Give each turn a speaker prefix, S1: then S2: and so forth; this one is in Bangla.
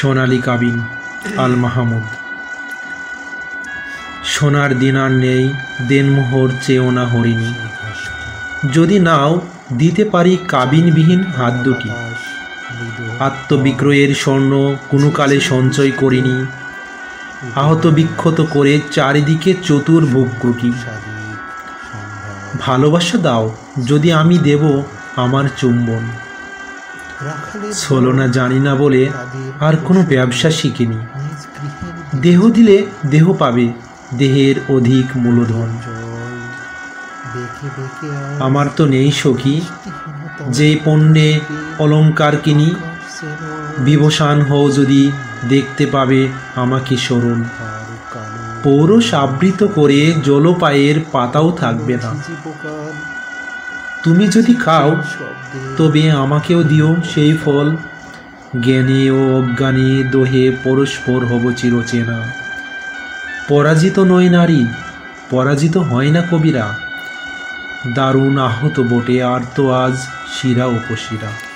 S1: সোনালী কাবিন আল মাহমুদ। সোনার দিন আর নেই, দেনমোহর চেয়েও না হরিণী। যদি নাও দিতে পারি কাবিনবিহীন হাত দুটি। আত্মবিক্রয়ের স্বর্ণ কোনো কালে সঞ্চয় করিনি, আহত বিক্ষত করে চারিদিকে চতুর ভুগ্রুটি। ভালোবাসা দাও যদি আমি দেব আমার চুম্বন। ছলনা জানি না বলে আর কোনো ব্যবসা শিখিনি। দেহ দিলে দেহ পাবে, দেহের অধিক মূলধন। আমার তো নেই সখী, যেই পণ্যে অলংকার কিনি। বিবসান হও যদি দেখতে পাবে আমাকে স্মরণ। পৌরষ আবৃত করে জলপায়ের পাতাও থাকবে না। তুমি যদি খাও তবে আমাকেও দিও সেই ফল। জ্ঞানে ও অজ্ঞানে দোহে পরস্পর হব চিরচেনা। পরাজিত নয় নারী, পরাজিত হয় না কবিরা। দারুণ আহত বটে আর তো আজ শিরা উপশিরা।